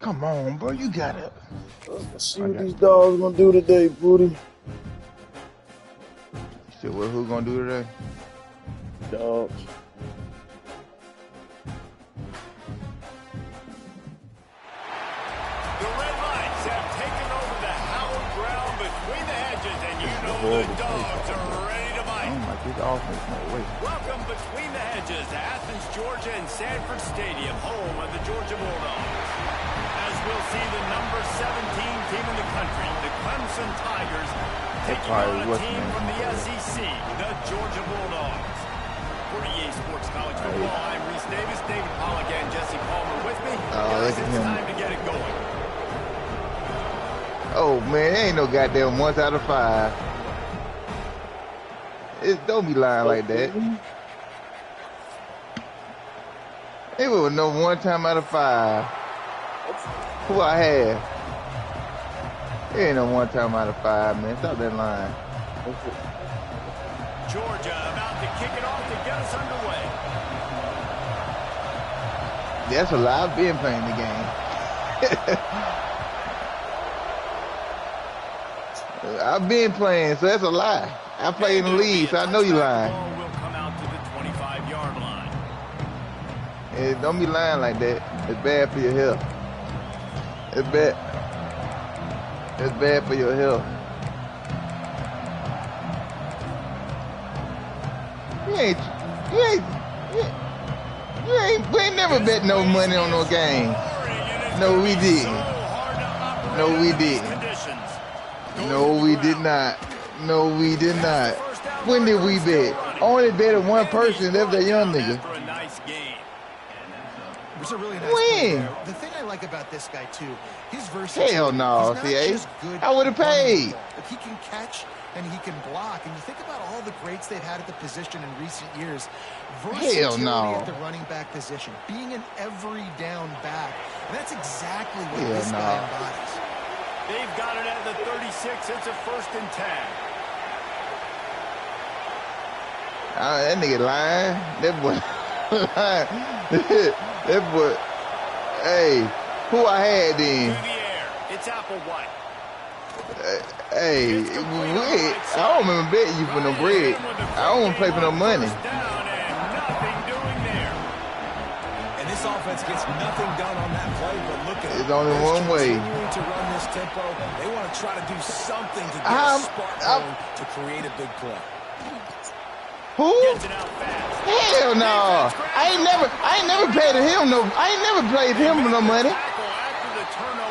Come on, bro. You got it. Let's see what these dogs gonna do today, Booty. Shit, what who gonna do today? Dogs. The red lights have taken over the hallowed ground between the hedges, and you know the dogs are ready to bite. Oh my, this offense, no way. Welcome between the hedges to Athens, Georgia, and Sanford Stadium, home of the Georgia Bulldogs. As we'll see the number 17 team in the country, the Clemson Tigers, taking on a team from the SEC, the Georgia Bulldogs. For EA Sports College Football, I'm Reese Davis, David Pollock, and Jesse Palmer with me. Guys, it's time to get it going. Oh man, there ain't no goddamn 1 out of 5. Don't be lying like that. It was no 1 time out of 5. Who I had? It ain't no 1 time out of 5, man. Stop that line. Georgia about to kick it off to get us underway. That's a lie. I've been playing the game. I've been playing, so that's a lie. I play in the league, so I know you lying. The ball will come out to the 25-yard line. Hey, don't be lying like that. It's bad for your health. It's bad. It's bad for your health. We ain't never bet no money on no game. No, we didn't. No, we didn't. No, we did not. No, we did not. When did we bet? Only betted one person. That was that young nigga. When? The thing I like about this guy too, his versatility. Hell no, CA. I would have paid. He can catch and he can block. And you think about all the greats they've had at the position in recent years. Hell no. At the running back position, being an every down back. And that's exactly what this guy embodies. They've got it at the 36. It's a 1st and 10. That nigga lying. That boy lying. That boy. Hey, who I had then? To the air. It's Applewhite. Hey, I don't remember betting you for no bread. I don't play for no money. This offense gets nothing done on that play, but look at it. It's only one way. Continuing to run this tempo, they want to try to do something to get a spark going to create a big play. Who? Hell no! I ain't never paid him no. I ain't never played him for no money.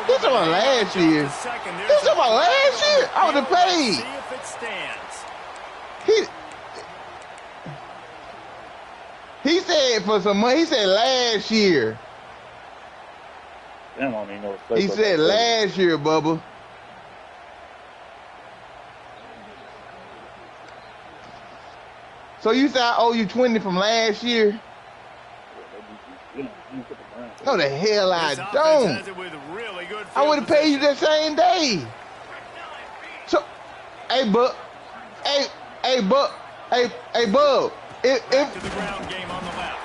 This was last year. This was last year. I would have paid. He said for some money. He said last year. Damn, I don't even know what he said last year, Bubba. So you said I owe you 20 from last year? No, the hell I don't. I would have paid you that same day. So, hey, Bub. Hey, Bub. Hey, Bub. If to the ground game on the left.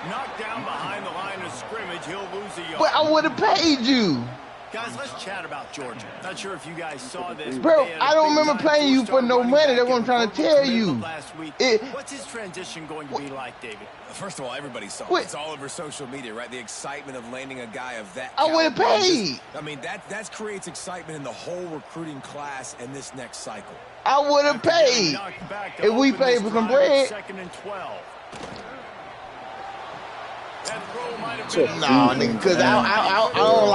Knocked down behind the line of scrimmage, he'll lose a yard. But I would have paid you. Guys, let's chat about Georgia. Not sure if you guys saw this. Bro, I don't remember playing you for no money. That's what I'm trying to tell you. What's his transition going to be like, David? First of all, everybody saw it. It's all over social media, right? The excitement of landing a guy of that I would have paid. I mean, that creates excitement in the whole recruiting class and this next cycle. I would have paid if we paid for some bread. 2nd and 12. Nah, nigga, cause I don't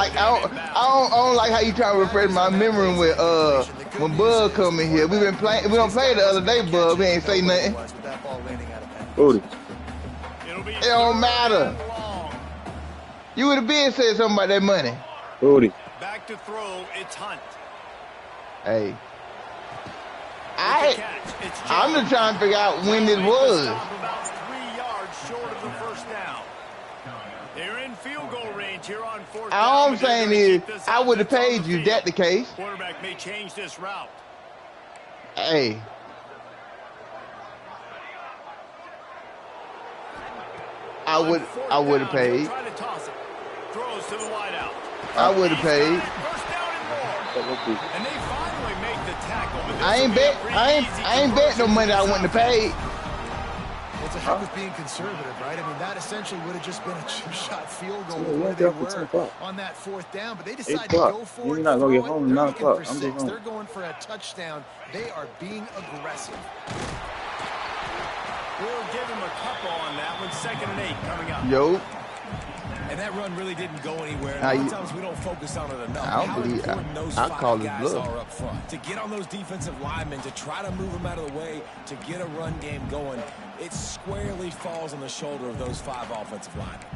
like how you try to refresh my memory with when Bud come in here. We don't play the other day, Bud. We ain't say nothing. Booty. It don't matter. You would have been said something about that money. Booty. Back to throw. It's Hunt. Hey. I'm just trying to figure out when this was. About 3 yards short of the first down. They're in field goal range here on 4th down. All I'm saying is, I would have paid you. That the case. Quarterback may change this route. Hey. I would have paid. Throws to the wideout. I would have paid. First down and more. And they finally make the tackle. But I ain't bet no money I wouldn't have paid. Well, it's a heck of being conservative, right? I mean, that essentially would have just been a chip-shot field goal where they were on that fourth down, but they decided to go for it. You're not going to get home 9 o'clock. I'm just home. They're going for a touchdown. They are being aggressive. We'll give him a couple on that one. 2nd and 8 coming up. Yo. And that run really didn't go anywhere. Sometimes we don't focus on it enough. I don't believe I call it bluff. Are up front. To get on those defensive linemen, to try to move them out of the way, to get a run game going, it squarely falls on the shoulder of those 5 offensive linemen.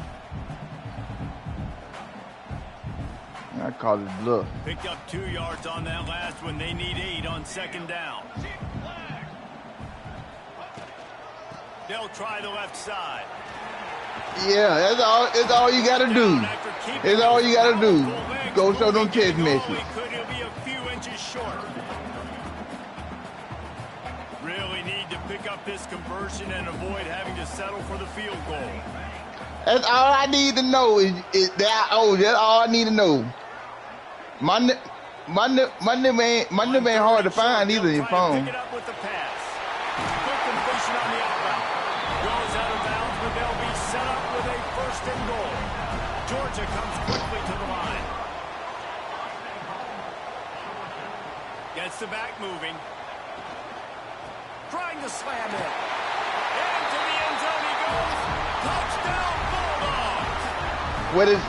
I call it bluff. Picked up 2 yards on that last one. They need 8 on 2nd down. They'll try the left side. Yeah, that's all you gotta do. That's all you gotta do. Go show them text messages. He'll be a few inches short. Really need to pick up this conversion and avoid having to settle for the field goal. That's all I need to know is that. Oh, that's all I need to know. My name ain't hard to find either in your phone. Pick it up with the pass. Good completion on the outroute. Goes out of bounds, but they'll be set up with a 1st and goal. Georgia comes quickly to the line. Gets the back moving. Trying to slam it. Into the end zone he goes. Touchdown Bulldogs. What is?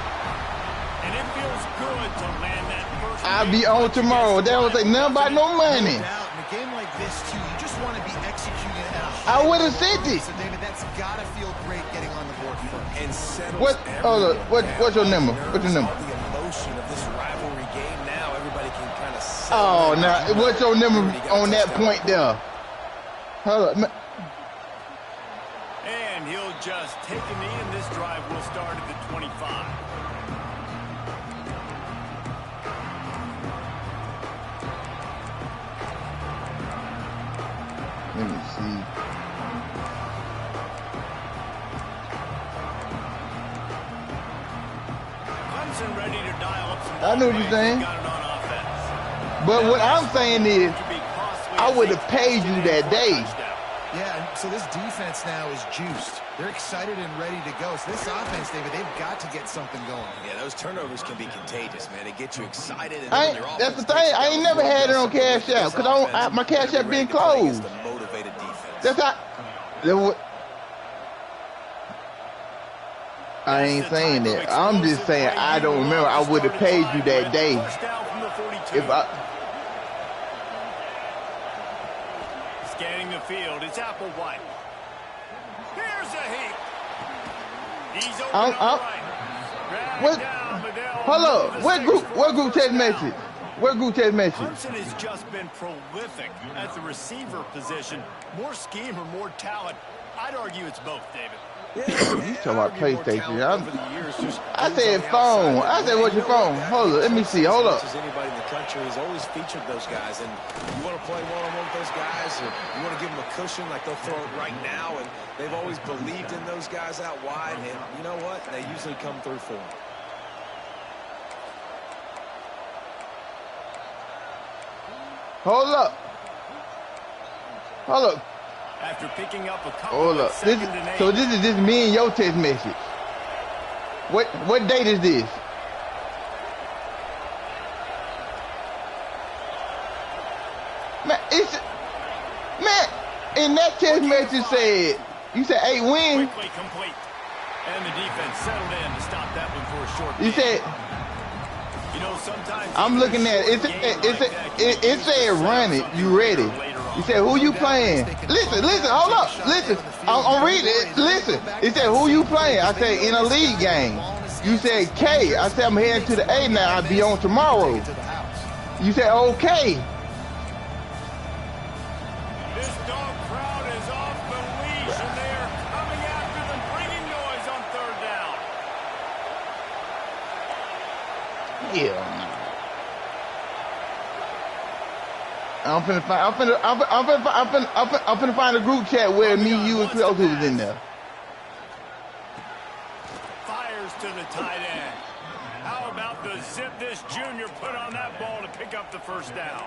And it feels good to land that first. I'll be on tomorrow. They don't say nothing about no money. In a game like this, too, you just want to be executing at a I high would have level. sent it. So, David, that's got to feel great getting on the board first. And settles What? Oh, look. What's your number? What's your number? all the emotion of this rivalry game now. Everybody can kind of Oh, now what's your number on that point there? Hold up. And he'll just take a knee, and this drive will start at the 25. Let me see. Clemson ready to dial up some. I know what you're saying. Got it on offense. But what I'm saying is, I would have paid you that day. Yeah, and so this defense now is juiced. They're excited and ready to go. So this offense, David, they've got to get something going. Yeah, those turnovers can be contagious, man. They get you excited. And That's the thing. I ain't never had it on Cash App because my Cash App been closed. Motivated defense. That's how. I ain't saying that. I'm just saying I don't remember. I would have paid you that day if I. Scanning the field, it's Applewhite. Here's a heap. He's open on the right. What? Down, Hold up. What group text message? What group text message? Clemson has just been prolific at the receiver position. More scheme or more talent. I'd argue it's both, David. You talking about PlayStation? I said phone. I said, what's your phone? Hold up. Let me see. Hold up. Anybody in the country has always featured those guys, and you want to play one-on-one with those guys, or you want to give them a cushion like they'll throw it right now, and they've always believed in those guys out wide, and you know what? They usually come through for them. Hold up. Hold up. After picking up a couple Hold up. So this is just me and your text message. What date is this? Man, in that text message said, you said 8 wins. Quickly complete. And the defense settled in to stop that one for a short You game. said, You know, sometimes I'm looking at it. It said run it. You ready? You said who you playing? Listen, hold up. Listen, I'm reading it. Listen, it said who you playing? I said in a league game. You said K. I said I'm heading to the A now. I'll be on tomorrow. You said okay. This dog crowd is off the leash, and they are coming after them, bringing noise on 3rd down. Yeah. I'm finna find a group chat where me, you, and Close is in there. Fires to the tight end. Zip this junior put on that ball to pick up the first down.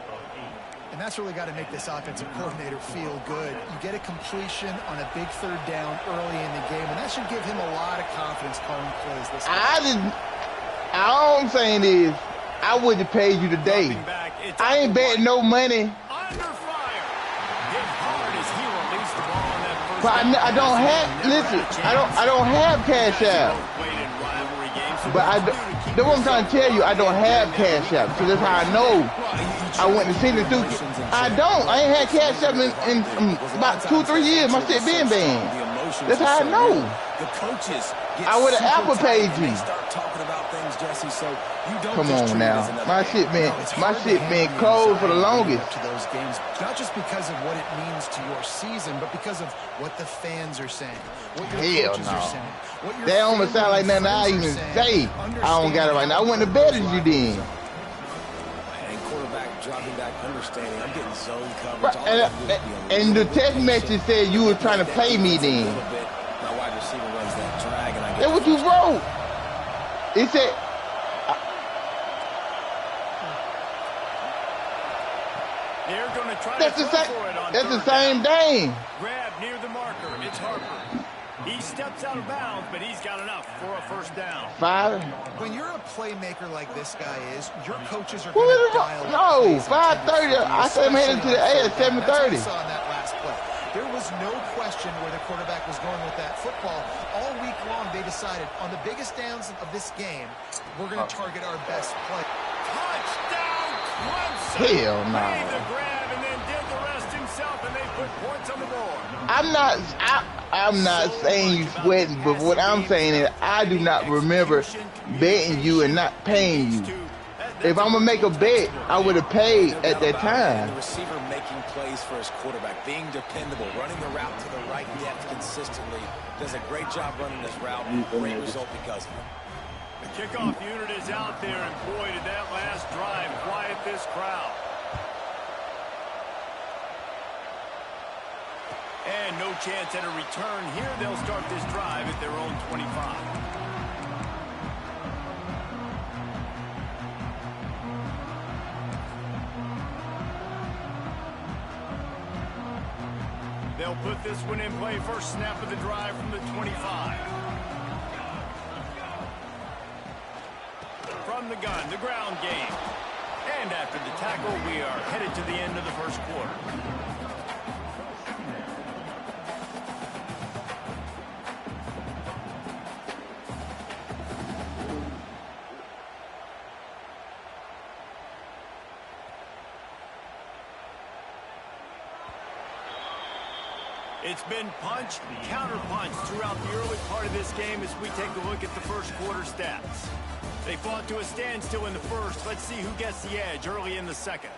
And that's really got to make this offensive coordinator feel good. You get a completion on a big third down early in the game, and that should give him a lot of confidence calling plays this game. All I'm saying is, I would have paid you today. I ain't betting no money. Under fire. Hit hard as he released the ball on that first But I don't have. Listen, I don't have Cash App. But that's what I'm trying to tell you. I don't have Cash App, so that's how I know. I went to see the dude. I ain't had Cash App in about 2-3 years. My shit been banned. That's how I know. I would have Apple paid you. Come on now. My shit been closed for the longest. To those games, not just because of what it means to your season, but because of what the fans are saying, what your coaches are saying. That don't sound like nothing I even say. I don't got it right now. I went to bed as you did. Dropping back, understanding. I'm getting zone coverage. And the text message said you were trying to play me then. My wide receiver runs that drag, and I get. That's what you wrote. It said. They're going to try That's to the same. for it on That's the third same down. thing. Grab near the marker. It's Harper. He steps out of bounds, but he's got enough for a first down. 5. When you're a playmaker like this guy is, your coaches are Who going is to it? dial No, 5:30. I said I'm headed to the A at 7:30. That's what I saw in that last play. There was no question where the quarterback was going with that football. All week long, they decided on the biggest downs of this game, we're going to target our best play. Touchdown, Clemson. Hell no. Made the grab and then did the rest himself, and they put points on the board. I'm not saying you sweating, but what I'm saying is I do not remember betting you and not paying you. If I'm gonna make a bet, I would have paid at that time. The receiver making plays for his quarterback, being dependable, running the route to the right depth consistently, does a great job running this route. Great result because of it. The kickoff unit is out there, and boy, did that last drive quiet this crowd. And no chance at a return here. They'll start this drive at their own 25. They'll put this one in play. First snap of the drive from the 25. From the gun, the ground game. And after the tackle, we are headed to the end of the first quarter. It's been punch, counter-punch throughout the early part of this game as we take a look at the first quarter stats. They fought to a standstill in the first. Let's see who gets the edge early in the second.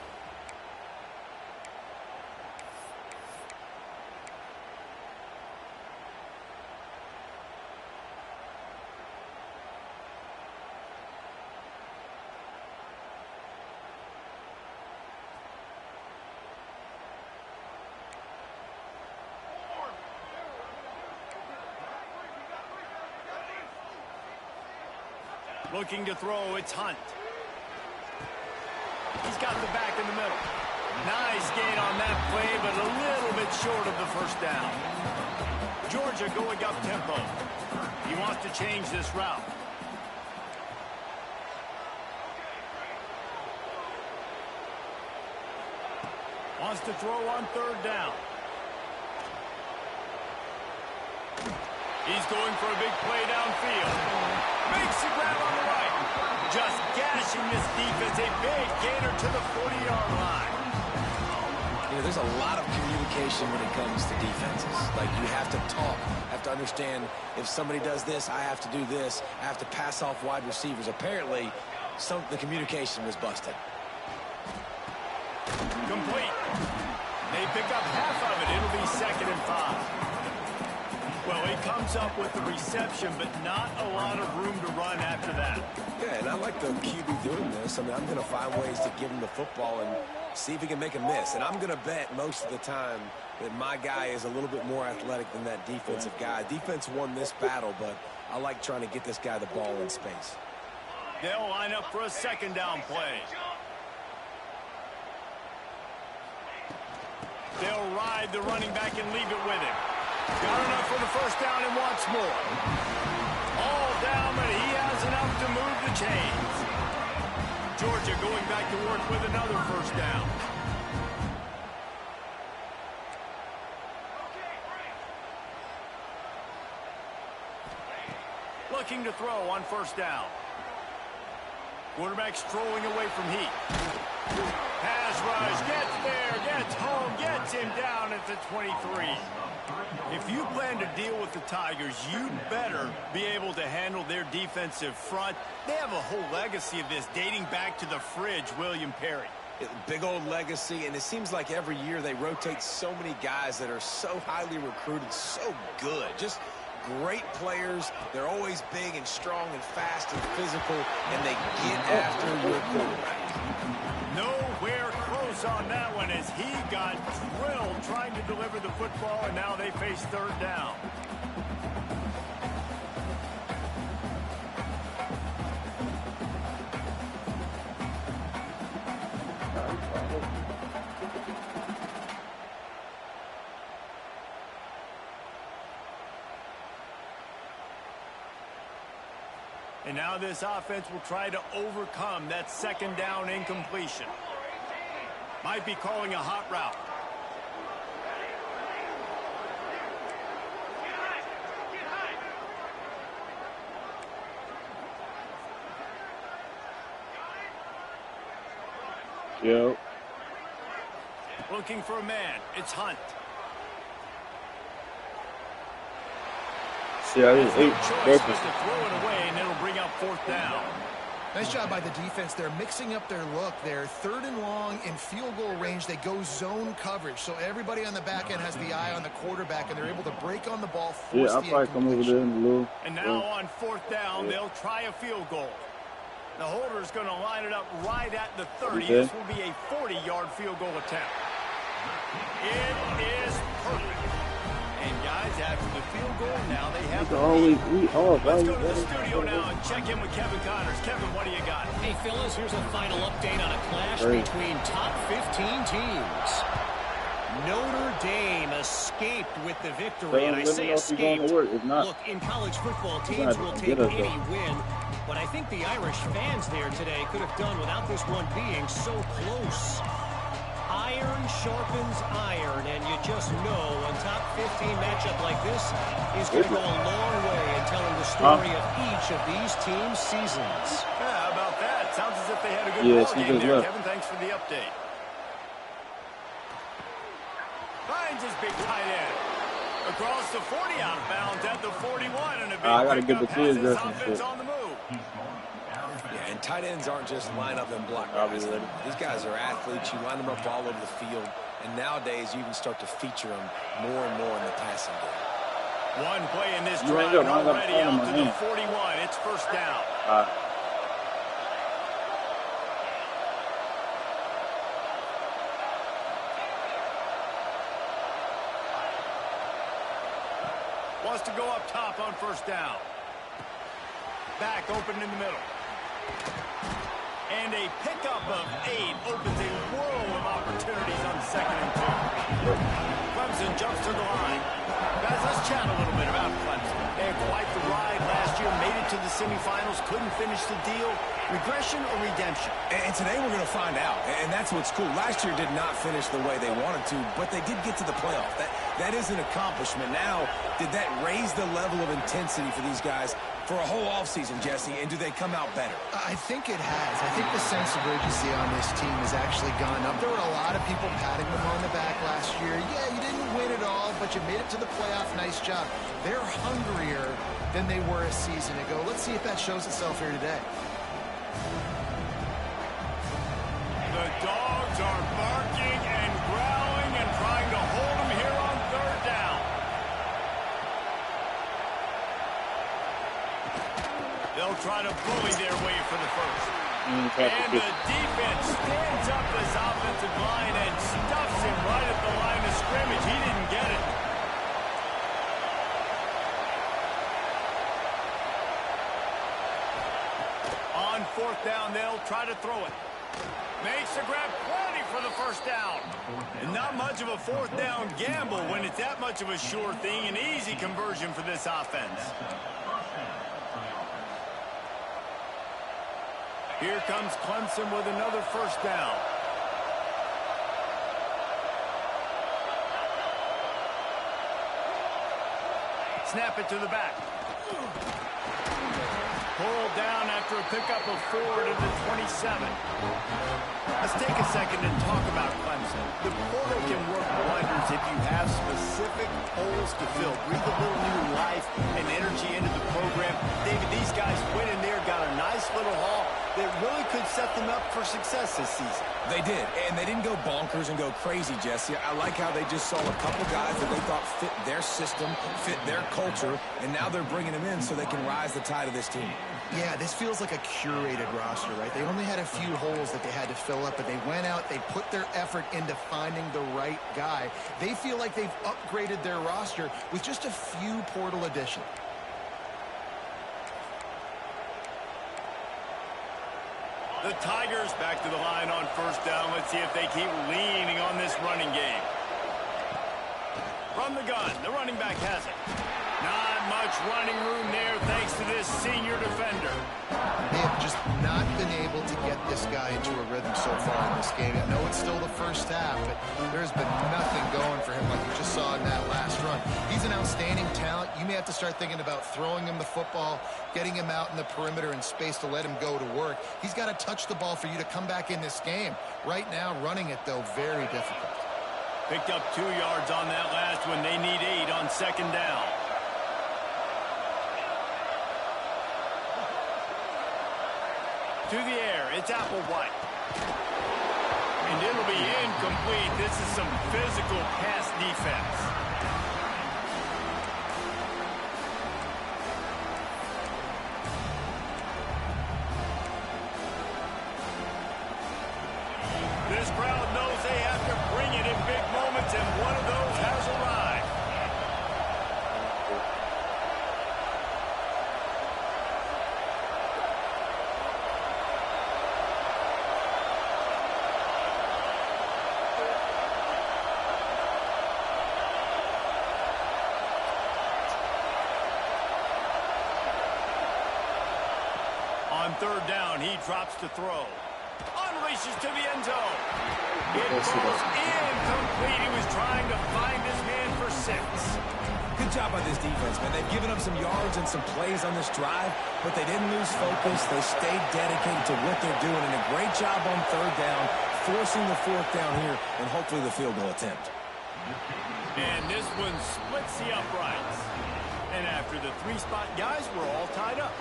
Looking to throw, it's Hunt. He's got the back in the middle. Nice gain on that play, but a little bit short of the first down. Georgia going up tempo. He wants to change this route. Wants to throw on third down. He's going for a big play downfield. Makes the grab on the right. Just gashing this defense. A big gainer to the 40-yard line. You know, there's a lot of communication when it comes to defenses. Like, you have to talk, have to understand if somebody does this, I have to do this. I have to pass off wide receivers. Apparently, the communication was busted. Complete. They pick up half of it. It'll be 2nd and 5. Well, he comes up with the reception, but not a lot of room to run after that. Yeah, and I like the QB doing this. I mean, I'm going to find ways to give him the football and see if he can make a miss. And I'm going to bet most of the time that my guy is a little bit more athletic than that defensive guy. Defense won this battle, but I like trying to get this guy the ball in space. They'll line up for a second down play. They'll ride the running back and leave it with him. Got enough for the first down and wants more. All down, but he has enough to move the chains. Georgia going back to work with another first down. Looking to throw on first down. Quarterback strolling away from Heat. Pass rush, gets there, gets home, gets him down at the 23. If you plan to deal with the Tigers, you better be able to handle their defensive front. They have a whole legacy of this dating back to the fridge, William Perry. Big old legacy, and it seems like every year they rotate so many guys that are so highly recruited, so good. Just great players. They're always big and strong and fast and physical, and they get after your quarterback. Nowhere close on that one as he got drilled trying to deliver the football, and now they face third down. And now this offense will try to overcome that second down incompletion. Might be calling a hot route. Yep. Looking for a man. It's Hunt. See, I just ate Choice breakfast. to throw it away, and it'll bring up fourth down. Nice job by the defense. They're mixing up their look. They're third and long in field goal range. They go zone coverage. So everybody on the back end has the eye on the quarterback, and they're able to break on the ball, force Yeah, I'll the probably come over there in a little. And now on fourth down, they'll try a field goal. The holder's going to line it up right at the 30. Okay. This will be a 40-yard field goal attempt. It is perfect. And guys, after the field goal, now they have the lead. Let's go to the studio now and check in with Kevin Connors. Kevin, what do you got? Hey, fellas, here's a final update on a clash between top 15 teams. Notre Dame escaped with the victory, and I say escaped. Look, in college football, teams will take any win, but I think the Irish fans there today could have done without this one being so close. Iron sharpens iron, and you just know a top 15 matchup like this is going to go a long way in telling the story of each of these teams' seasons. Yeah, how about that? Sounds as if they had a good ball game there. Kevin, thanks for the update. Finds his big tight end. Across the 40 out of bounds at the 41, and a big I gotta get the kids this dressed and offense shit. on the move. Yeah, and tight ends aren't just line up and block guys. These guys are athletes. You line them up all over the field. And nowadays, you can start to feature them more and more in the passing game. One play in this drive already out to the 41. It's first down. Wants to go up top on first down. Back open in the middle. And a pickup of 8 opens a world of opportunities on second and 2. Clemson jumps to the line. Guys, let's chat a little bit about Clemson. They had quite the ride last year, made it to the semifinals, couldn't finish the deal. Regression or redemption? And today we're going to find out. And that's what's cool. Last year did not finish the way they wanted to, but they did get to the playoff. That is an accomplishment. Now, did that raise the level of intensity for these guys for a whole offseason, Jesse, and do they come out better? I think it has. I think the sense of urgency on this team has actually gone up. There were a lot of people patting them on the back last year. Yeah, you didn't win it all, but you made it to the playoff. Nice job. They're hungrier than they were a season ago. Let's see if that shows itself here today. The dogs are barking and growling and trying to hold them here on third down. They'll try to bully their way for the first. And the defense stands up this offensive line and stuffs him right at the line of scrimmage. He didn't get it. On 4th down, they'll try to throw it. Makes the grab, plenty for the 1st down. And not much of a 4th down gamble when it's that much of a sure thing. An easy conversion for this offense. Here comes Clemson with another 1st down. Snap it to the back. Pulled down after a pickup of 4 to the 27. Let's take a second and talk about Clemson. The portal can work wonders if you have specific holes to fill. Breathe a little new life and energy into the program. David, these guys went in there, got a nice little haul that really could set them up for success this season. They did, and they didn't go bonkers and go crazy, Jesse. I like how they just saw a couple guys that they thought fit their system, fit their culture, and now they're bringing them in so they can rise the tide of this team. Yeah, this feels like a curated roster, right? They only had a few holes that they had to fill up, but they went out, they put their effort into finding the right guy. They feel like they've upgraded their roster with just a few portal additions. The Tigers back to the line on 1st down. Let's see if they keep leaning on this running game. From the gun, the running back has it. Not much running room there thanks to this senior defender. They have just not been able to get this guy into a rhythm so far in this game. I know it's still the 1st half, but there's been nothing going for him like you just saw in that last run. He's an outstanding talent. You may have to start thinking about throwing him the football, getting him out in the perimeter in space to let him go to work. He's got to touch the ball for you to come back in this game. Right now, running it, though, very difficult. Picked up 2 yards on that last one. They need 8 on 2nd down. To the air, it's Applewhite. And it'll be incomplete. This is some physical pass defense. This crowd knows they have to bring it in big moments, and one of those has arrived. On 3rd down, he drops to throw. Unleashes to the end zone. It goes incomplete. He was trying to find his man for 6. Good job by this defense, man. They've given up some yards and some plays on this drive, but they didn't lose focus. They stayed dedicated to what they're doing, and a great job on 3rd down, forcing the 4th down here, and hopefully the field goal attempt. And this one splits the uprights. And after the 3-spot guys, we're all tied up.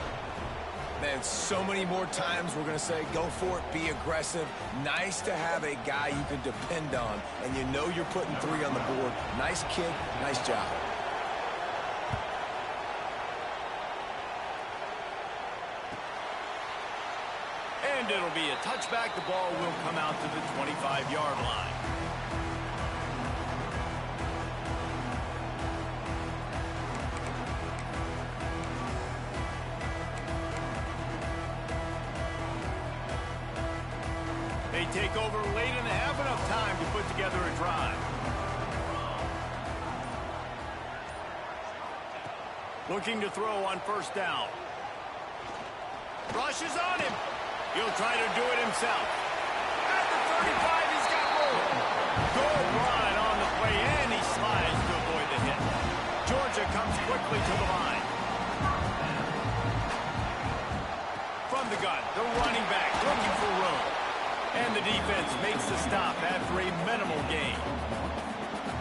Man, so many more times we're going to say, go for it, be aggressive. Nice to have a guy you can depend on, and you know you're putting 3 on the board. Nice kid, nice job. And it'll be a touchback. The ball will come out to the 25-yard line. They take over late and have enough time to put together a drive. Looking to throw on 1st down. Rushes on him. He'll try to do it himself. At the 35, he's got room. Good run on the play, and he slides to avoid the hit. Georgia comes quickly to the line. From the gun, the running back looking for room. And the defense makes the stop after a minimal gain.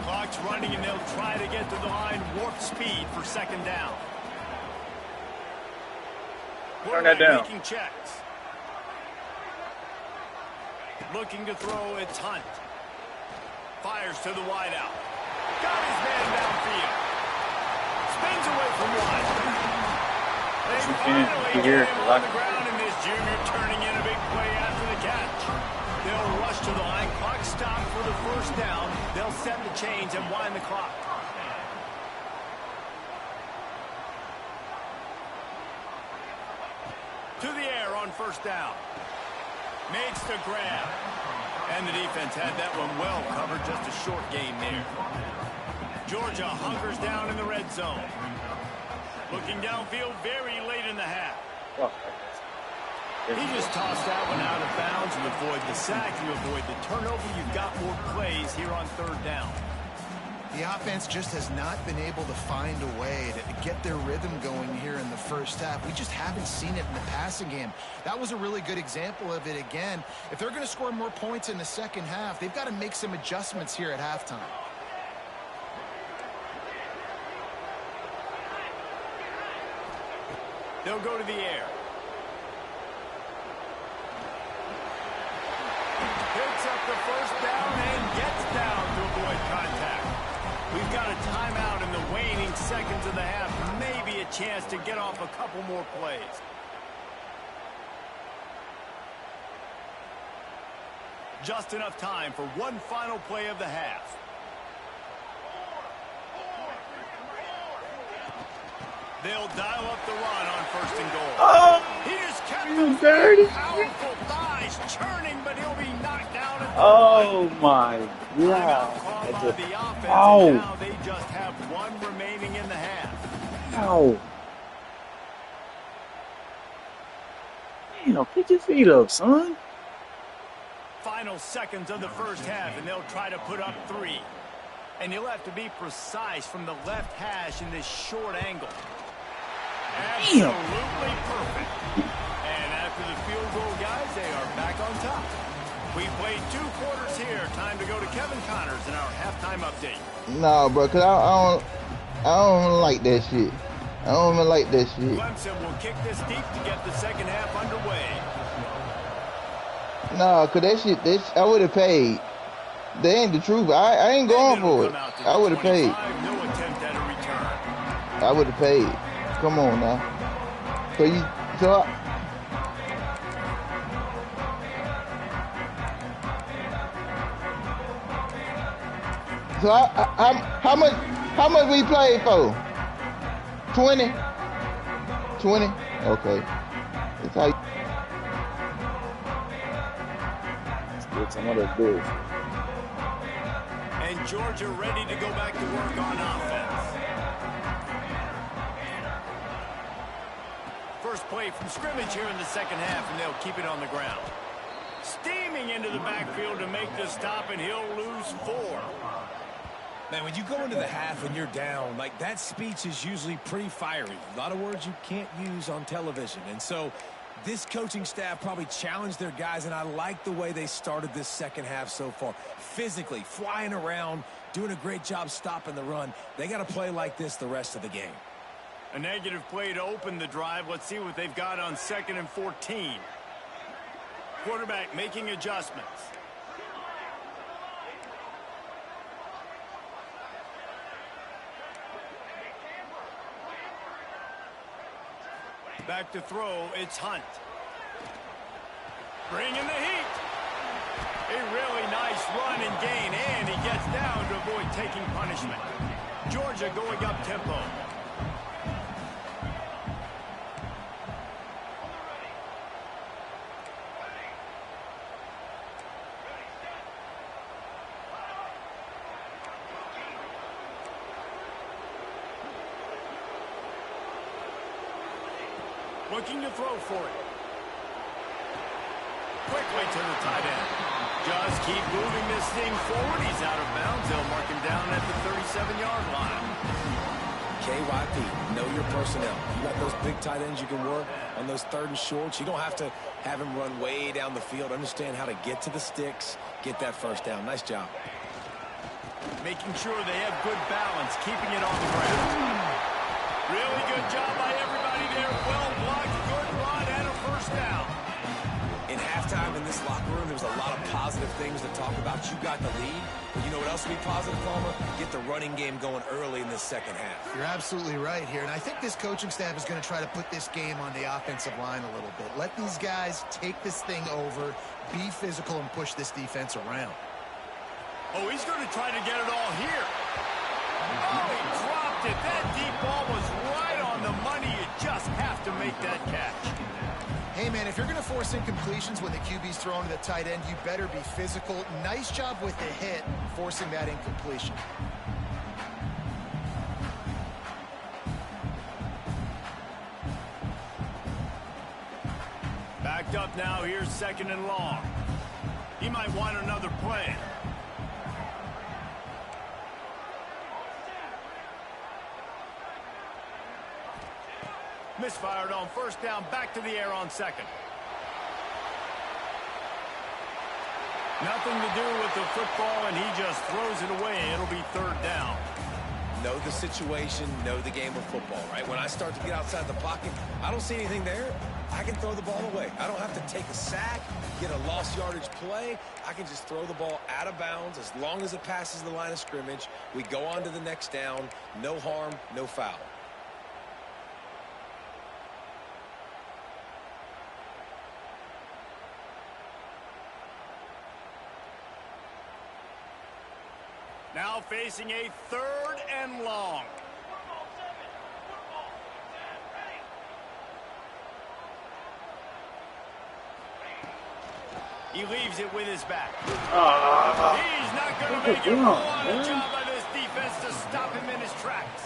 Clock's running, and they'll try to get to the line warp speed for 2nd down. Turn that down. Making checks. Looking to throw, it's Hunt. Fires to the wideout. Got his man downfield. Spins away from one. They finally get him on the ground, and this junior turning in a big play after the catch. They'll rush to the line. Clock stopped for the 1st down. They'll set the chains and wind the clock. To the air on first down. Makes the grab. And the defense had that one well covered. Just a short gain there. Georgia hunkers down in the red zone. Looking downfield very late in the half. He just tossed that one out of bounds. You avoid the sack, you avoid the turnover. You've got more plays here on third down. The offense just has not been able to find a way to get their rhythm going here in the first half. We just haven't seen it in the passing game. That was a really good example of it again. If they're going to score more points in the second half, they've got to make some adjustments here at halftime. They'll go to the air. Picks up the first down and gets down to avoid contact. We've got a timeout in the waning seconds of the half. Maybe a chance to get off a couple more plays. Just enough time for one final play of the half. They'll dial up the run on first and goal. Oh, He just kept you those dirty. powerful thighs churning, but he'll be knocked down. Oh my God. Called by the offense, Ow. and now they just have one remaining in the half. Ow. Damn, pick your feet up, son. Final seconds of the first half, and they'll try to put up 3. And you'll have to be precise from the left hash in this short angle. Absolutely perfect. And after the field goal, guys, they are back on top. We played 2 quarters here. Time to go to Kevin Connors in our halftime update. Nah, bro, cause I don't like that shit. I don't even like that shit. Clemson will kick this deep to get the second half underway. Nah, cause that shit, I would have paid. That ain't the truth. I ain't going for it. I would have paid. No attempt at a return. I would have paid. Come on now. How much we played for? 20? 20? Okay. That's how you let's get some of that bills. And Georgia ready to go back to work on offense. First play from scrimmage here in the second half, and they'll keep it on the ground. Steaming into the backfield to make the stop, and he'll lose 4. Man, when you go into the half and you're down, like, that speech is usually pretty fiery. A lot of words you can't use on television. And so this coaching staff probably challenged their guys, and I like the way they started this second half so far. Physically, flying around, doing a great job stopping the run. They got to play like this the rest of the game. A negative play to open the drive. Let's see what they've got on 2nd and 14. Quarterback making adjustments. Back to throw, it's Hunt. Bringing the heat. A really nice run and gain, and he gets down to avoid taking punishment. Georgia going up tempo. Looking to throw for it. Quickly to the tight end. Just keep moving this thing forward. He's out of bounds. They'll mark him down at the 37-yard line. KYP, know your personnel. You got those big tight ends you can work on those 3rd and shorts. You don't have to have him run way down the field. Understand how to get to the sticks, get that first down. Nice job. Making sure they have good balance, keeping it on the ground. Really good job by everybody there. Well blocked, good run, and a first down. In halftime in this locker room, there's a lot of positive things to talk about. You got the lead, but you know what else would be positive, Palmer? Get the running game going early in this second half. You're absolutely right here, and I think this coaching staff is going to try to put this game on the offensive line a little bit. Let these guys take this thing over, be physical, and push this defense around. Oh, he's going to try to get it all here. Oh, he dropped it. That deep ball was right on the money. You just have to make that catch. Hey, man, if you're going to force incompletions when the QB's throwing to the tight end, you better be physical. Nice job with the hit, forcing that incompletion. Backed up now, here's 2nd and long. He might want another play. Misfired on 1st down, back to the air on 2nd. Nothing to do with the football, and he just throws it away. It'll be 3rd down. Know the situation, know the game of football, right? When I start to get outside the pocket, I don't see anything there. I can throw the ball away. I don't have to take a sack, get a lost yardage play. I can just throw the ball out of bounds as long as it passes the line of scrimmage. We go on to the next down. No harm, no foul. Now facing a 3rd and long. He leaves it with his back. He's not going to make it. What a job by this defense to stop him in his tracks.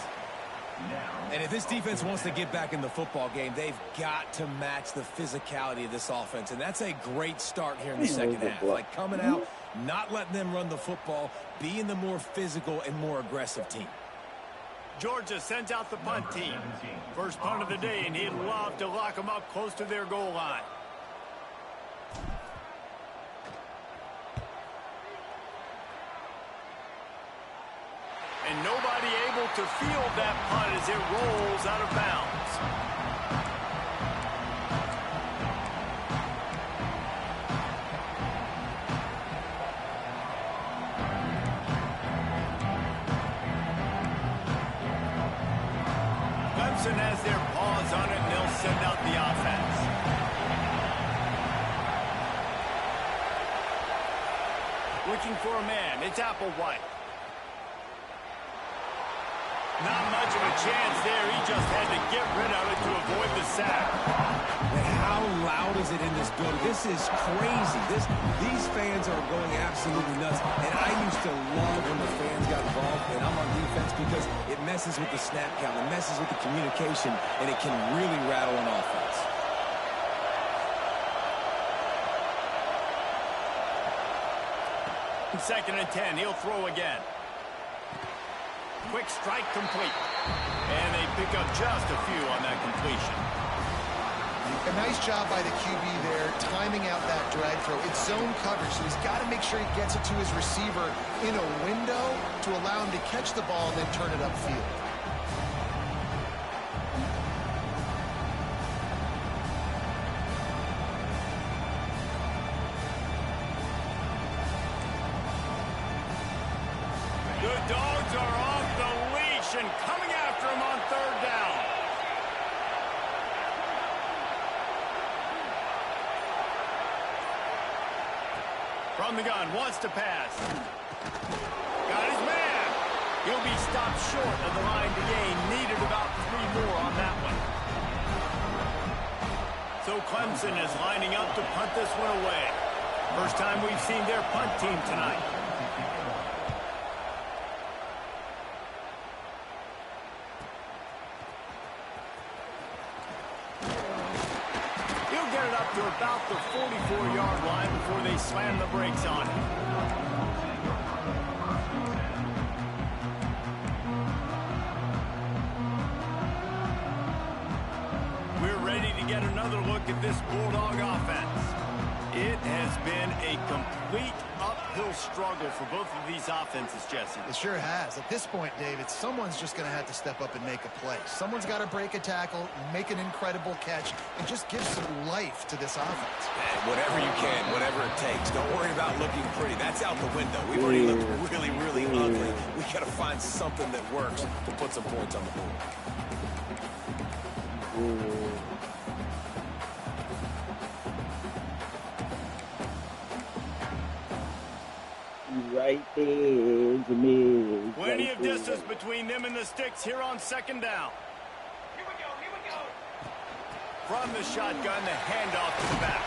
And if this defense wants to get back in the football game, they've got to match the physicality of this offense. And that's a great start here in the 2nd half. Like coming out, not letting them run the football, being the more physical and more aggressive team. Georgia sends out the punt team. First punt of the day, and he'd love to lock them up close to their goal line. And nobody able to field that punt as it rolls out of bounds. Clemson has their paws on it, and they'll send out the offense. Looking for a man. It's Applewhite. Not much of a chance there. He just had to get rid of it to avoid the sack. And how loud is it in this building? This is crazy. These fans are going absolutely nuts. And I used to love when the fans got involved, and I'm on defense because it messes with the snap count, it messes with the communication, and it can really rattle an offense. Second and 10. He'll throw again. Quick strike complete. And they pick up just a few on that completion. A nice job by the QB there, timing out that drag throw. It's zone coverage, so he's got to make sure he gets it to his receiver in a window to allow him to catch the ball and then turn it upfield. The Dogs are off the leash and coming after him on 3rd down. From the gun, wants to pass. Got his man. He'll be stopped short of the line to gain. Needed about 3 more on that one. So Clemson is lining up to punt this one away. First time we've seen their punt team tonight. To about the 44-yard line before they slam the brakes on it. We're ready to get another look at this Bulldog offense. It has been a complete uphill struggle for both of these offenses, Jesse. It sure has. At this point, David, someone's just going to have to step up and make a play. Someone's got to break a tackle, make an incredible catch, and just give some life to this offense. And whatever you can, whatever it takes. Don't worry about looking pretty. That's out the window. We've already looked really, really ugly. We got to find something that works to put some points on the board. Right there, Mir. Plenty of distance between them and the sticks here on 2nd down. from the shotgun, the handoff to the back.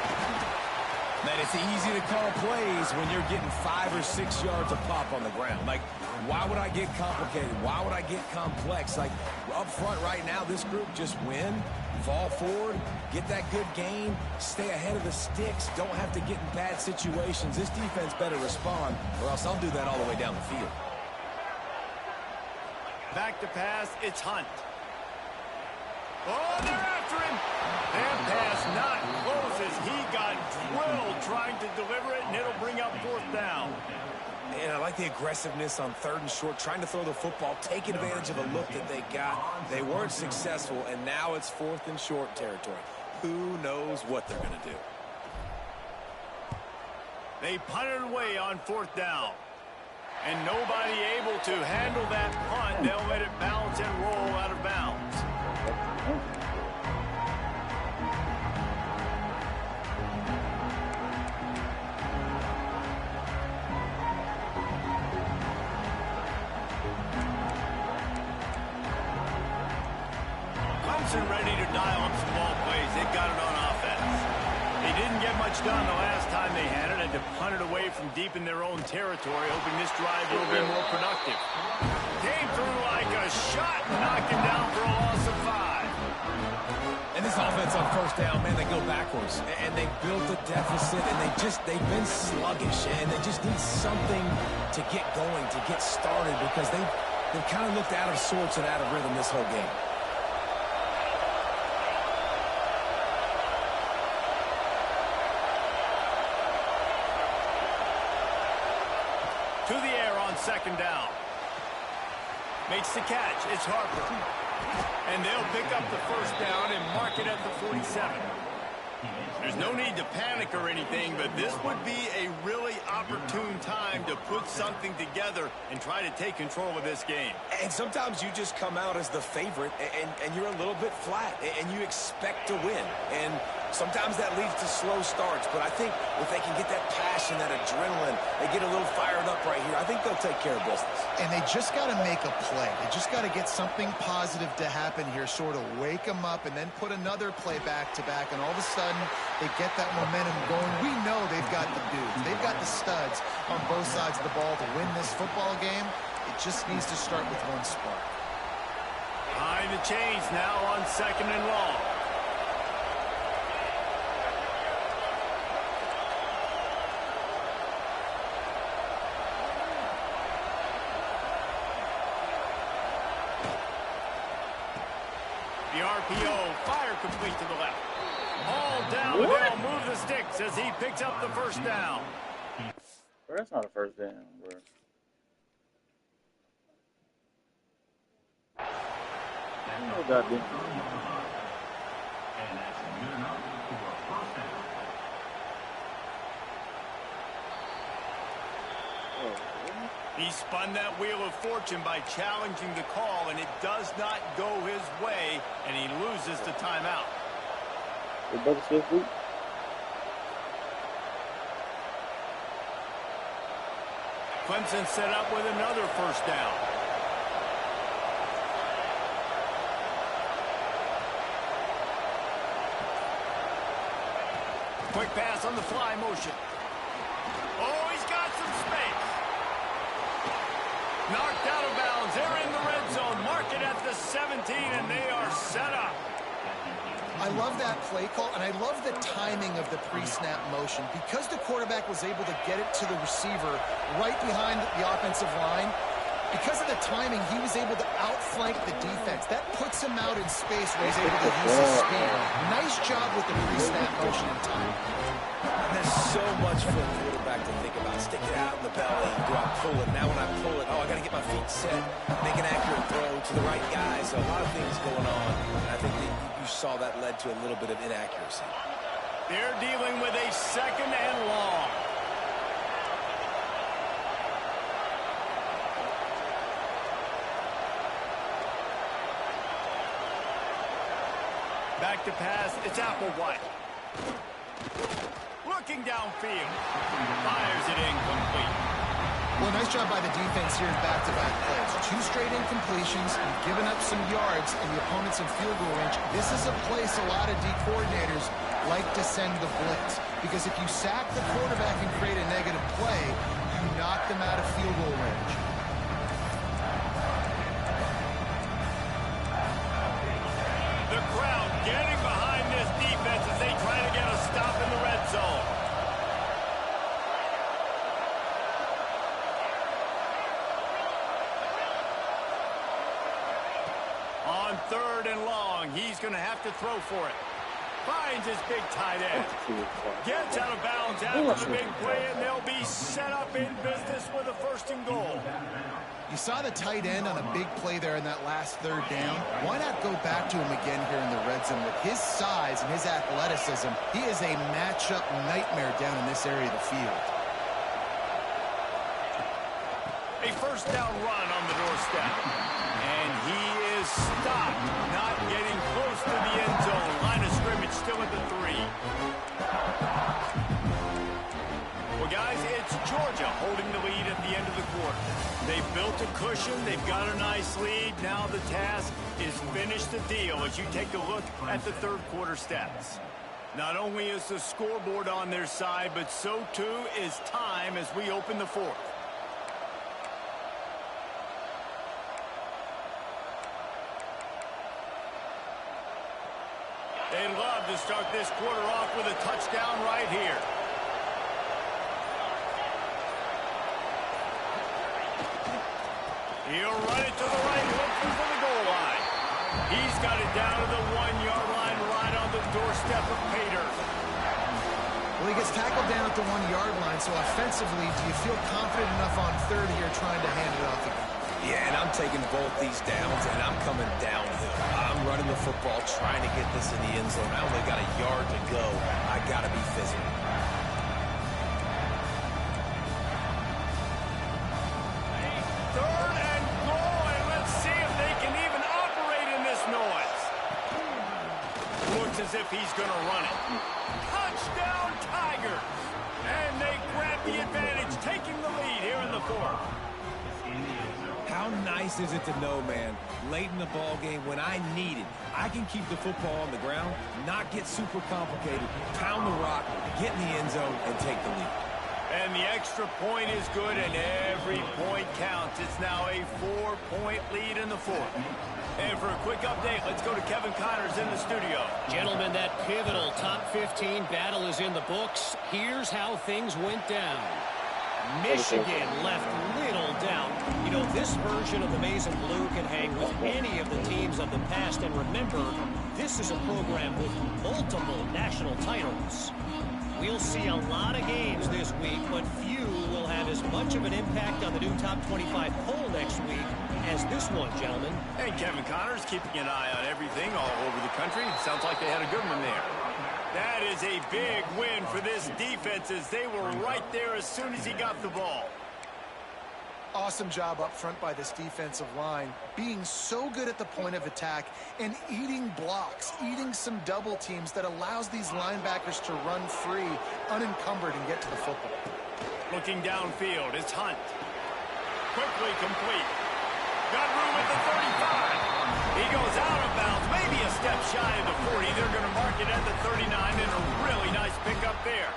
Man, it's easy to call plays when you're getting 5 or 6 yards of pop on the ground. Like, why would I get complicated? Why would I get complex? Like, up front right now, this group just win, fall forward, get that good gain, stay ahead of the sticks, don't have to get in bad situations. This defense better respond, or else I'll do that all the way down the field. Back to pass, it's Hunt. Oh, they're after him. That pass not close as he got drilled trying to deliver it, and it'll bring up 4th down. And I like the aggressiveness on 3rd and short, trying to throw the football, take advantage of a look that they got. They weren't successful, and now it's 4th and short territory. Who knows what they're going to do? They punted away on 4th down. And nobody able to handle that punt. They'll let it bounce and roll out of bounds. Clemson ready to dial up some ball plays. They got it on offense. They didn't get much done the last time they had it, and to punt it away from deep in their own territory, hoping this drive will be more productive. Came through like a shot, knocked him down for a loss of 5. And this offense on 1st down, man, they go backwards. And they built a deficit, and they've been sluggish, and they just need something to get going, to get started, because they've kind of looked out of sorts and out of rhythm this whole game. To the air on 2nd down. Makes the catch. It's Harper. And they'll pick up the 1st down and mark it at the 47. There's no need to panic or anything, but this would be a really opportune time to put something together and try to take control of this game. And sometimes you just come out as the favorite, and you're a little bit flat, and you expect to win. And sometimes that leads to slow starts, but I think if they can get that passion, that adrenaline, they get a little fired up right here, I think they'll take care of business. And they just got to make a play. They just got to get something positive to happen here, sort of wake them up, and then put another play back-to-back, and all of a sudden they get that momentum going. We know they've got the dudes. They've got the studs on both sides of the ball to win this football game. It just needs to start with one spark. Behind the chains now on 2nd and long. The RPO, fire complete to the left. All down, they'll move the sticks as he picks up the 1st down. Bro, that's not a 1st down, bro. No goddamn. He spun that wheel of fortune by challenging the call, and it does not go his way, and he loses the timeout. Clemson set up with another 1st down. Quick pass on the fly motion. Oh, he's got some space. Knocked out of bounds. They're in the red zone. Mark it at the 17, and they are set up. I love that play call, and I love the timing of the pre-snap motion. Because the quarterback was able to get it to the receiver right behind the offensive line, because of the timing, he was able to outflank the defense. That puts him out in space where he's able to use his speed. Nice job with the pre-snap motion and timing. And there's so much for a quarterback to think about. Stick it out in the belly. Do I pull it? Now when I pull it, oh, I got to get my feet set. Make an accurate throw to the right guys. So a lot of things going on. And I think that you saw that led to a little bit of inaccuracy. They're dealing with a 2nd and long. Back to pass, it's Applewhite. Looking downfield. Fires it incomplete. Well, nice job by the defense here in back-to-back plays. 2 straight incompletions, and giving up some yards, and the opponent's in field goal range. This is a place a lot of D coordinators like to send the blitz, because if you sack the quarterback and create a negative play, you knock them out of field goal range. The crowd getting behind this defense as they try to get a stop in the red zone. On 3rd and long, he's going to have to throw for it. Finds his big tight end. Gets out of bounds after the big play, and they'll be set up in business with a 1st and goal. You saw the tight end on a big play there in that last 3rd down. Why not go back to him again here in the red zone? With his size and his athleticism, he is a matchup nightmare down in this area of the field. A 1st down run on the doorstep. And he is stopped, not getting close to the end zone. Line of scrimmage still at the 3. Well, guys, it's Georgia holding the lead at the end of the quarter. They've built a cushion. They've got a nice lead. Now the task is finish the deal as you take a look at the 3rd quarter stats. Not only is the scoreboard on their side, but so too is time as we open the 4th. They'd love to start this quarter off with a touchdown right here. He'll run it to the right, looking for the goal line. He's got it down to the 1-yard line, right on the doorstep of Pater. Well, he gets tackled down at the 1-yard line, so offensively, do you feel confident enough on 3rd here trying to hand it off again? Yeah, and I'm taking both these downs, and I'm coming downhill. I'm running the football, trying to get this in the end zone. I only got a yard to go. I got to be physical. 3rd and goal, and let's see if they can even operate in this noise. Looks as if he's going to run it. Touchdown, Tigers! And they grab the advantage, taking the lead here in the 4th. How nice is it to know, man, late in the ball game when I need it, I can keep the football on the ground, not get super complicated, pound the rock, get in the end zone, and take the lead. And the extra point is good, and every point counts. It's now a 4-point lead in the 4th. And for a quick update, let's go to Kevin Connors in the studio. Gentlemen, that pivotal top 15 battle is in the books. Here's how things went down. Michigan left little doubt. You know, this version of the Maize and Blue can hang with any of the teams of the past. And remember, this is a program with multiple national titles. We'll see a lot of games this week, but few will have as much of an impact on the new top 25 poll next week as this one, gentlemen. And Kevin Connors keeping an eye on everything all over the country. Sounds like they had a good one there. That is a big win for this defense as they were right there as soon as he got the ball. Awesome job up front by this defensive line, being so good at the point of attack and eating blocks, eating some double teams that allows these linebackers to run free, unencumbered, and get to the football. Looking downfield, it's Hunt. Quickly complete. Got room at the 35. He goes out of bounds, maybe a step shy of the 40. They're going to mark it at the 39, and a really nice pickup there.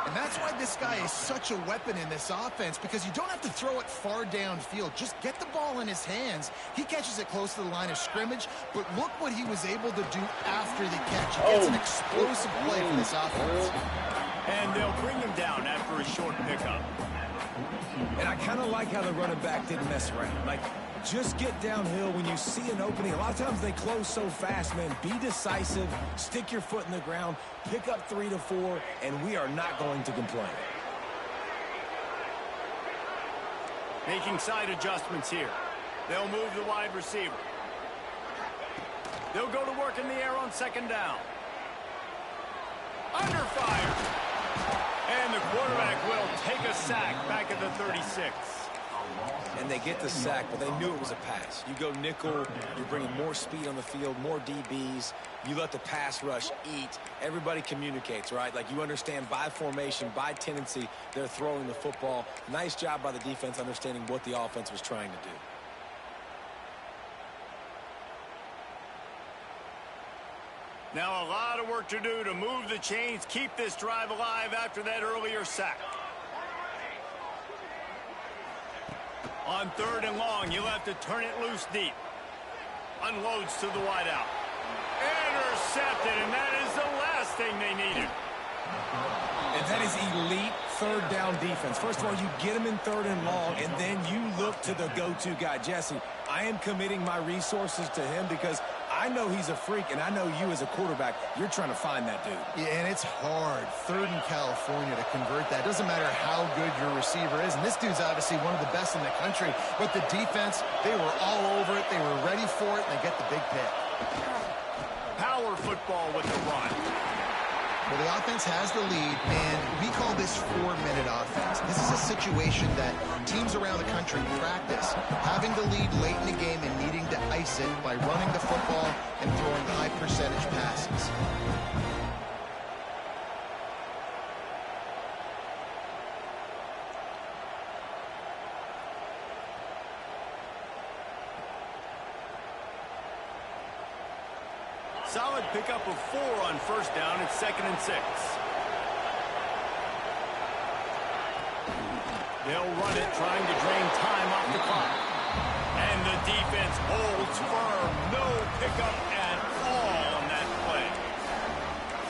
And that's why this guy is such a weapon in this offense, because you don't have to throw it far downfield. Just get the ball in his hands. He catches it close to the line of scrimmage, but look what he was able to do after the catch. He gets an explosive play for this offense. And they'll bring him down after a short pickup. And I kind of like how the running back didn't mess around. Like, just get downhill when you see an opening. A lot of times they close so fast, man. Be decisive, stick your foot in the ground, pick up 3 to 4, and we are not going to complain. Making side adjustments here. They'll move the wide receiver. They'll go to work in the air on 2nd down. Under fire. And the quarterback will take a sack back at the 36. and they get the sack, but they knew it was a pass. You go nickel, you're bringing more speed on the field, more DBs. You let the pass rush eat. Everybody communicates, right? Like you understand by formation, by tendency, they're throwing the football. Nice job by the defense understanding what the offense was trying to do. Now a lot of work to do to move the chains, keep this drive alive after that earlier sack. On 3rd and long, you'll have to turn it loose deep. Unloads to the wideout. Intercepted, and that is the last thing they needed. And that is elite 3rd down defense. First of all, you get them in 3rd and long, and then you look to the go-to guy. Jesse, I am committing my resources to him because I know he's a freak, and I know you as a quarterback, you're trying to find that dude. Yeah, and it's hard, 3rd in California, to convert that. Doesn't matter how good your receiver is, and this dude's obviously one of the best in the country, but the defense, they were all over it, they were ready for it, and they get the big pick. Power football with the run. Well, the offense has the lead, and we call this 4-minute offense. This is a situation that teams around the country practice, having the lead late in the game and needing to ice it by running the football and throwing high-percentage passes. Solid pickup of 4 on 1st down. It's 2nd and 6. They'll run it, trying to drain time off the clock. And the defense holds firm. No pickup at all on that play.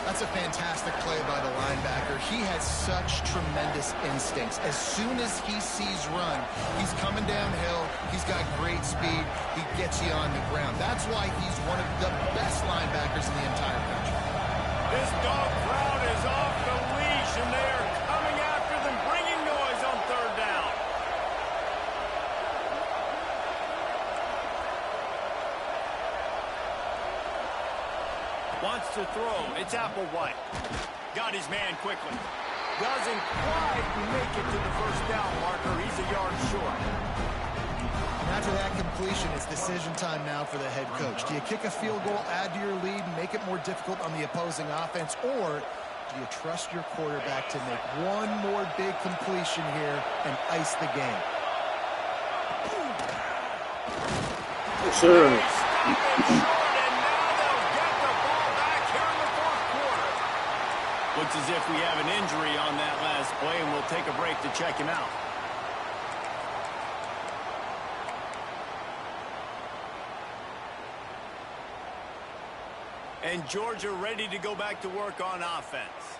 That's a fantastic play by the linebacker. He has such tremendous instincts. As soon as he sees run, he's coming downhill. He's got great speed. He gets you on the ground. That's why he's one of the best linebackers in the entire country. This dog crowd is off the leash, and they are coming after them, bringing noise on 3rd down. Wants to throw. It's Applewhite. Got his man quickly. Doesn't quite make it to the 1st down marker. He's a yard short. After that completion, it's decision time now for the head coach. Do you kick a field goal, add to your lead, and make it more difficult on the opposing offense, or do you trust your quarterback to make one more big completion here and ice the game? Yes, sir. Looks as if we have an injury on that last play, and we'll take a break to check him out. And Georgia ready to go back to work on offense.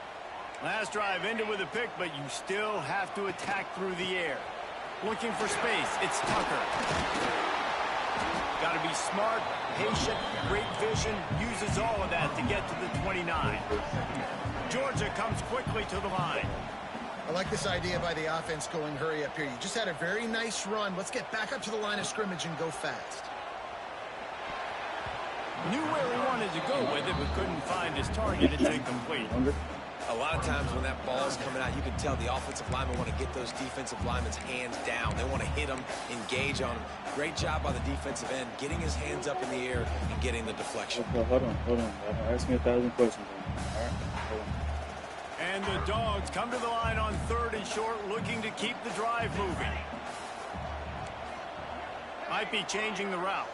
Last drive ended with a pick, but you still have to attack through the air. Looking for space, it's Tucker. Got to be smart, patient, great vision, uses all of that to get to the 29. Georgia comes quickly to the line. I like this idea by the offense going hurry up here. You just had a very nice run. Let's get back up to the line of scrimmage and go fast. Knew where he wanted to go with it, but couldn't find his target. It's incomplete. A lot of times when that ball is coming out, you can tell the offensive linemen want to get those defensive linemen's hands down. They want to hit them, engage on them. Great job by the defensive end, getting his hands up in the air and getting the deflection. Okay, hold on. Ask me 1,000 questions. All right, hold on. And the Dogs come to the line on 3rd and short, looking to keep the drive moving. Might be changing the route.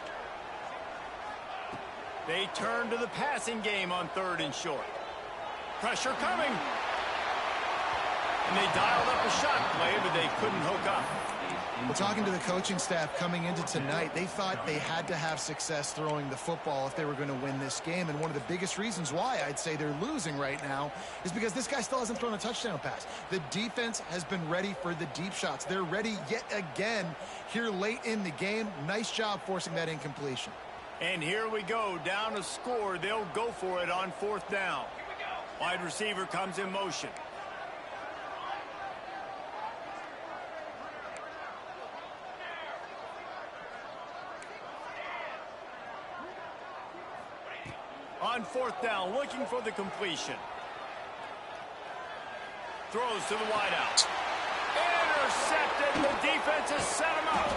They turn to the passing game on 3rd and short. Pressure coming. And they dialed up a shot play, but they couldn't hook up. Well, talking to the coaching staff coming into tonight, they thought they had to have success throwing the football if they were going to win this game. And one of the biggest reasons why I'd say they're losing right now is because this guy still hasn't thrown a touchdown pass. The defense has been ready for the deep shots. They're ready yet again here late in the game. Nice job forcing that incompletion. And here we go, down a score. They'll go for it on 4th down. Wide receiver comes in motion. On 4th down, looking for the completion. Throws to the wideout. intercepted. The defense has set him up.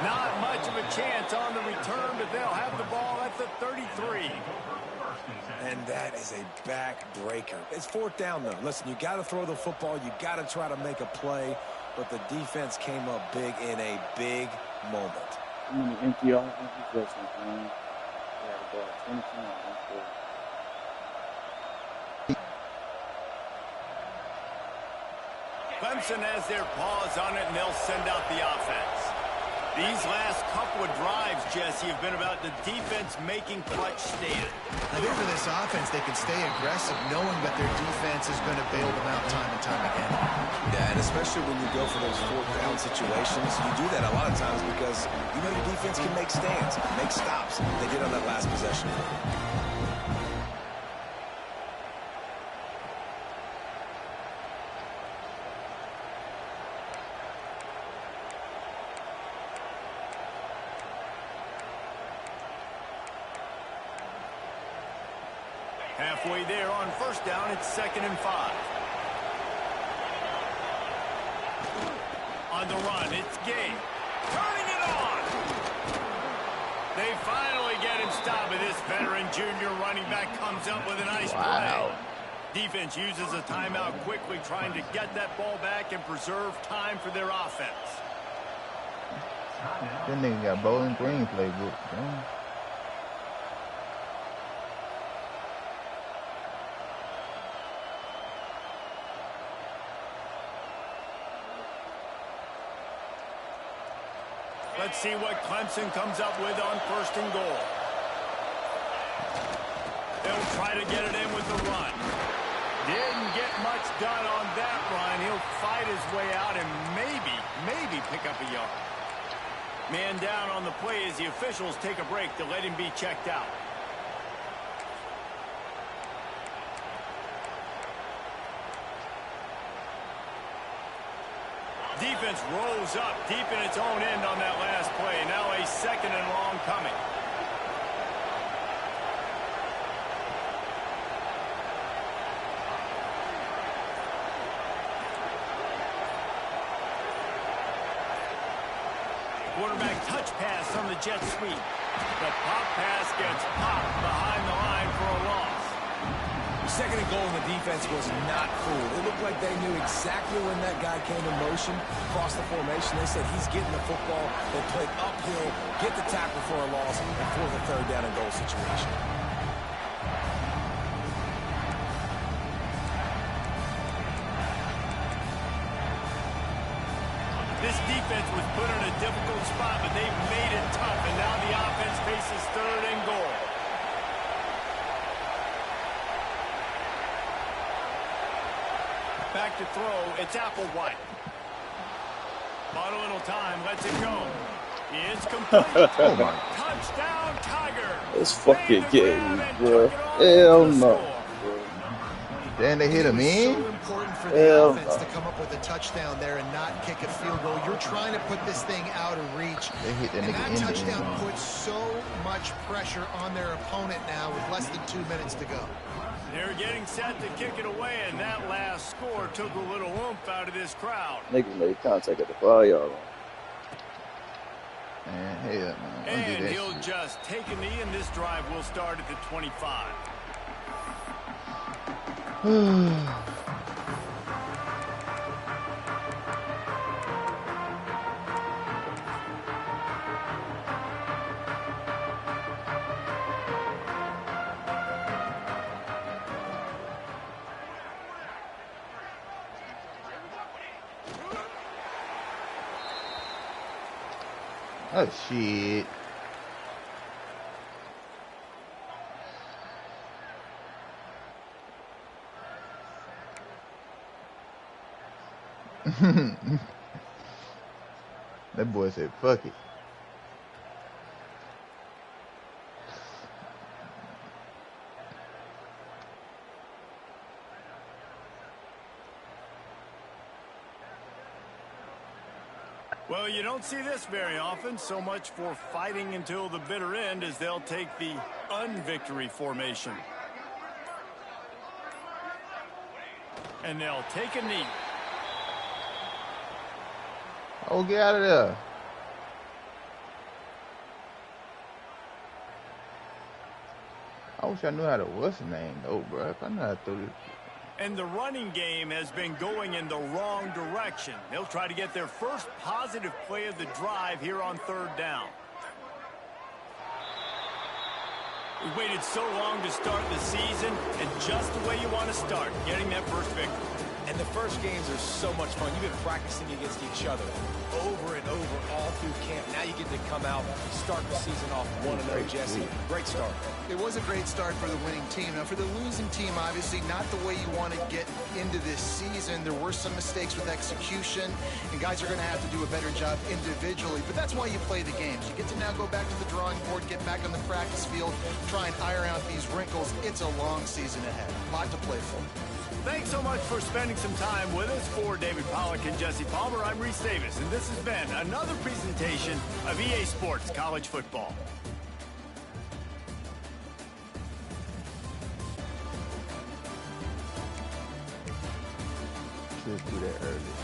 Not much of a chance on the return, but they'll have the ball at the 33. And that is a backbreaker. It's fourth down, though. Listen, you got to throw the football. You got to try to make a play. But the defense came up big in a big moment. I'm going to empty all of these possessions, man. Yeah, about 20 times. Clemson has their paws on it, and they'll send out the offense. These last couple of drives, Jesse, have been about the defense making clutch stand. I think for this offense, they can stay aggressive knowing that their defense is going to bail them out time and time again. Yeah, and especially when you go for those fourth down situations, you do that a lot of times because you know your defense can make stands, make stops. They did on that last possession. Halfway there on first down, it's 2nd and 5. On the run, it's Gay. Turning it on! They finally get him stopped, but this veteran junior running back comes up with a nice play. Defense uses a timeout quickly, trying to get that ball back and preserve time for their offense. That nigga got Bowling Green playbook. Damn. Let's see what Clemson comes up with on 1st and goal. They'll try to get it in with the run. Didn't get much done on that run. He'll fight his way out and maybe pick up a yard. Man down on the play as the officials take a break to let him be checked out. Defense rolls up deep in its own end on that last play. Now a 2nd and long coming. Quarterback touch pass on the jet sweep. The pop pass gets popped behind the line for a loss. 2nd and goal, and the defense was not fooled. It looked like they knew exactly when that guy came in motion, across the formation. They said he's getting the football. They played uphill, get the tackle for a loss, and for the 3rd down and goal situation. This defense was put in a difficult spot, but they've made it tough, and now the offense faces 3rd and goal. Back to throw, it's Applewhite. Bought a little time, lets it go. It's complete. Oh my. Touchdown, Tiger. This fucking game, bro. Hell no. Then they hit him in. So important for the offense to come up with a touchdown there and not kick a field goal. You're trying to put this thing out of reach. They hit that and nigga that in touchdown puts so much pressure on their opponent now with less than 2 minutes to go. They're getting set to kick it away, and that last score took a little oomph out of this crowd. Niggas made contact at the 5-yard line. Man, hell, man. And he'll just take a knee, and this drive will start at the 25. Oh, shit. That boy said, fuck it. Well, you don't see this very often. So much for fighting until the bitter end as they'll take the unvictory formation. And they'll take a knee. Oh, get out of there. I wish I knew how to, what's the name, though, bro. If I know how to throw this. And the running game has been going in the wrong direction. They'll try to get their first positive play of the drive here on 3rd down. We waited so long to start the season, and just the way you want to start, getting that first victory. And the first games are so much fun. You've been practicing against each other over and over all through camp. Now you get to come out, start the season off 1-0, Jesse. Great start. It was a great start for the winning team. Now, for the losing team, obviously not the way you want to get into this season. There were some mistakes with execution, and guys are going to have to do a better job individually. But that's why you play the games. You get to now go back to the drawing board, get back on the practice field, try and iron out these wrinkles. It's a long season ahead. A lot to play for. Thanks so much for spending some time with us. For David Pollack and Jesse Palmer, I'm Reese Davis, and this has been another presentation of EA Sports College Football. Let's do that early.